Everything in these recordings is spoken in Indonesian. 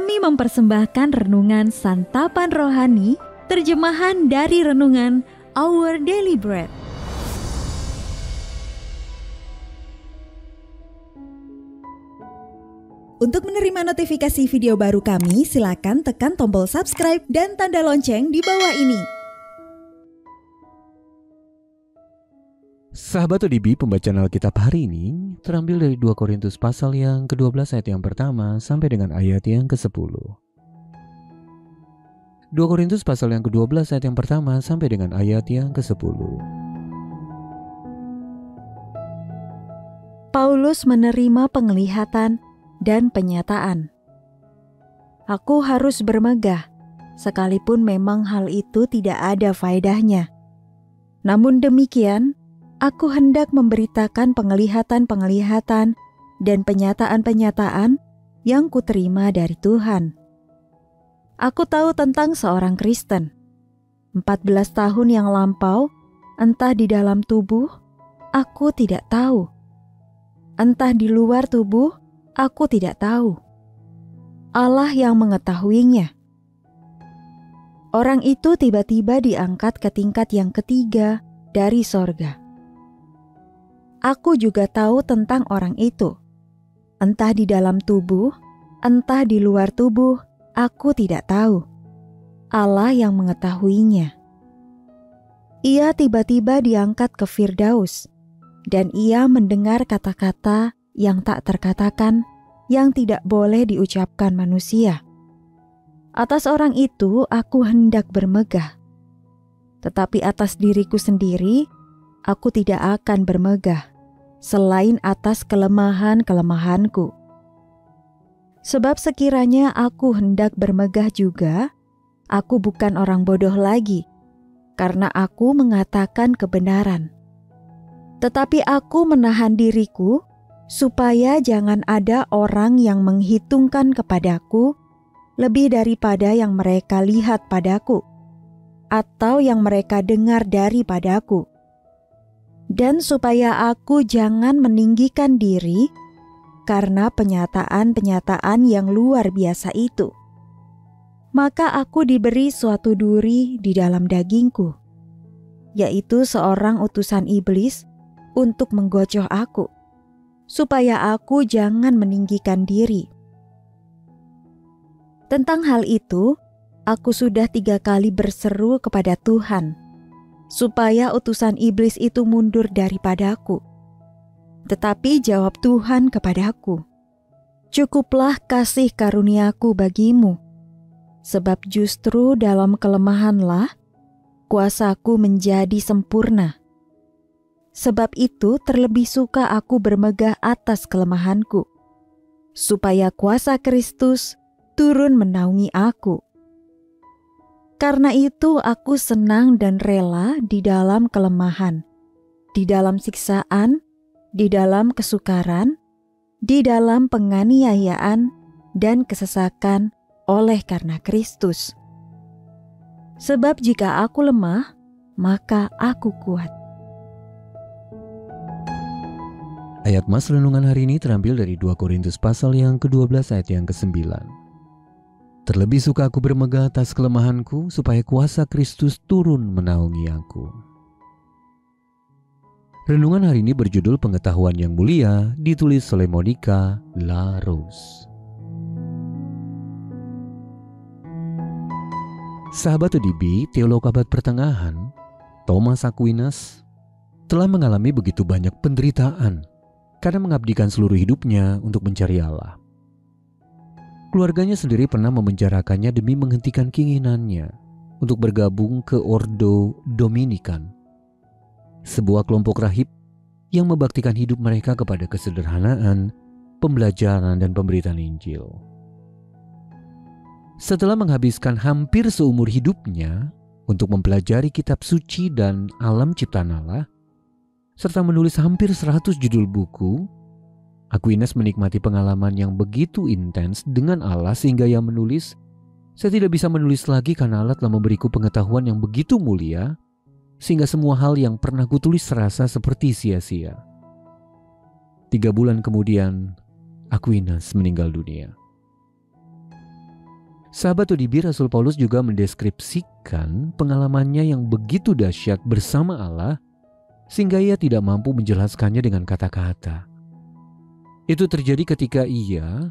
Kami mempersembahkan renungan Santapan Rohani, terjemahan dari renungan Our Daily Bread. Untuk menerima notifikasi video baru kami, silakan tekan tombol subscribe dan tanda lonceng di bawah ini. Sahabat ODB, pembacaan Alkitab hari ini terambil dari 2 Korintus pasal yang ke-12 ayat yang pertama sampai dengan ayat yang ke-10. 2 Korintus pasal yang ke-12 ayat yang pertama sampai dengan ayat yang ke-10. Paulus menerima penglihatan dan penyataan. Aku harus bermegah, sekalipun memang hal itu tidak ada faedahnya. Namun demikian, aku hendak memberitakan penglihatan-penglihatan dan penyataan-penyataan yang kuterima dari Tuhan. Aku tahu tentang seorang Kristen. 14 tahun yang lampau, entah di dalam tubuh, aku tidak tahu. Entah di luar tubuh, aku tidak tahu. Allah yang mengetahuinya. Orang itu tiba-tiba diangkat ke tingkat yang ketiga dari sorga. Aku juga tahu tentang orang itu. Entah di dalam tubuh, entah di luar tubuh, aku tidak tahu. Allah yang mengetahuinya. Ia tiba-tiba diangkat ke Firdaus, dan ia mendengar kata-kata yang tak terkatakan, yang tidak boleh diucapkan manusia. Atas orang itu aku hendak bermegah. Tetapi atas diriku sendiri, aku tidak akan bermegah, selain atas kelemahan-kelemahanku. Sebab sekiranya aku hendak bermegah juga, aku bukan orang bodoh lagi, karena aku mengatakan kebenaran. Tetapi aku menahan diriku, supaya jangan ada orang yang menghitungkan kepadaku lebih daripada yang mereka lihat padaku, atau yang mereka dengar daripadaku. Dan supaya aku jangan meninggikan diri karena penyataan-penyataan yang luar biasa itu. Maka aku diberi suatu duri di dalam dagingku, yaitu seorang utusan iblis untuk menggocoh aku, supaya aku jangan meninggikan diri. Tentang hal itu, aku sudah 3 kali berseru kepada Tuhan, supaya utusan iblis itu mundur daripadaku. Tetapi jawab Tuhan kepadaku, "Cukuplah kasih karuniaku bagimu, sebab justru dalam kelemahanlah kuasaku menjadi sempurna. Sebab itu terlebih suka aku bermegah atas kelemahanku, supaya kuasa Kristus turun menaungi aku. Karena itu aku senang dan rela di dalam kelemahan, di dalam siksaan, di dalam kesukaran, di dalam penganiayaan dan kesesakan oleh karena Kristus. Sebab jika aku lemah, maka aku kuat." Ayat mas renungan hari ini terambil dari 2 Korintus pasal yang ke-12 ayat yang ke-9. Terlebih suka aku bermegah atas kelemahanku, supaya kuasa Kristus turun menaungi aku. Renungan hari ini berjudul Pengetahuan yang Mulia, ditulis oleh Monica LaRose. Sahabat ODB, teolog abad pertengahan, Thomas Aquinas, telah mengalami begitu banyak penderitaan karena mengabdikan seluruh hidupnya untuk mencari Allah. Keluarganya sendiri pernah memenjarakannya demi menghentikan keinginannya untuk bergabung ke Ordo Dominikan, sebuah kelompok rahib yang membaktikan hidup mereka kepada kesederhanaan, pembelajaran, dan pemberitaan Injil. Setelah menghabiskan hampir seumur hidupnya untuk mempelajari kitab suci dan alam ciptaan Allah, serta menulis hampir 100 judul buku, Aquinas menikmati pengalaman yang begitu intens dengan Allah sehingga ia menulis, "Saya tidak bisa menulis lagi karena Allah telah memberiku pengetahuan yang begitu mulia, sehingga semua hal yang pernah kutulis serasa seperti sia-sia." 3 bulan kemudian, Aquinas meninggal dunia. Sahabat ODB, Rasul Paulus juga mendeskripsikan pengalamannya yang begitu dahsyat bersama Allah sehingga ia tidak mampu menjelaskannya dengan kata-kata. Itu terjadi ketika ia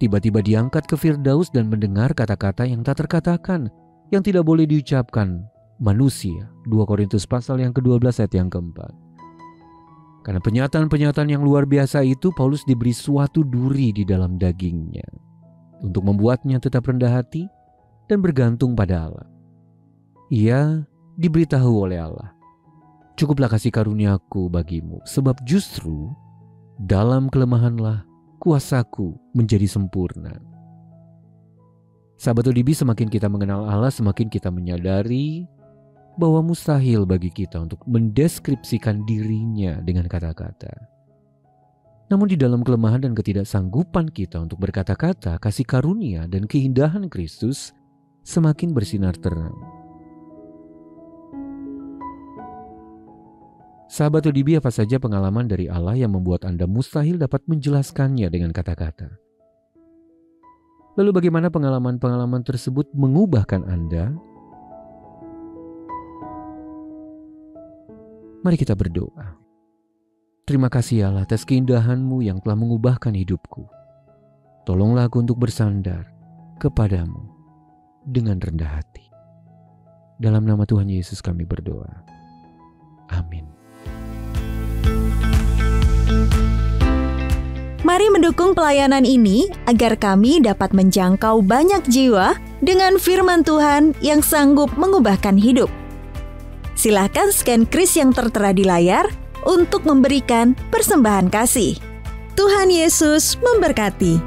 tiba-tiba diangkat ke Firdaus dan mendengar kata-kata yang tak terkatakan, yang tidak boleh diucapkan manusia. 2 Korintus pasal yang ke-12 ayat yang keempat. Karena penyataan-penyataan yang luar biasa itu, Paulus diberi suatu duri di dalam dagingnya untuk membuatnya tetap rendah hati dan bergantung pada Allah. Ia diberitahu oleh Allah, "Cukuplah kasih karuniaku bagimu, sebab justru dalam kelemahanlah kuasaku menjadi sempurna." Sahabat ODB, semakin kita mengenal Allah, semakin kita menyadari bahwa mustahil bagi kita untuk mendeskripsikan dirinya dengan kata-kata. Namun di dalam kelemahan dan ketidaksanggupan kita untuk berkata-kata, kasih karunia dan keindahan Kristus semakin bersinar terang. Sahabat ODB, apa saja pengalaman dari Allah yang membuat Anda mustahil dapat menjelaskannya dengan kata-kata? Lalu bagaimana pengalaman-pengalaman tersebut mengubahkan Anda? Mari kita berdoa. Terima kasih Allah atas keindahan-Mu yang telah mengubahkan hidupku. Tolonglah aku untuk bersandar kepadamu dengan rendah hati. Dalam nama Tuhan Yesus kami berdoa. Amin. Mari mendukung pelayanan ini agar kami dapat menjangkau banyak jiwa dengan firman Tuhan yang sanggup mengubahkan hidup. Silahkan scan kris yang tertera di layar untuk memberikan persembahan kasih. Tuhan Yesus memberkati.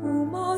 Ku mau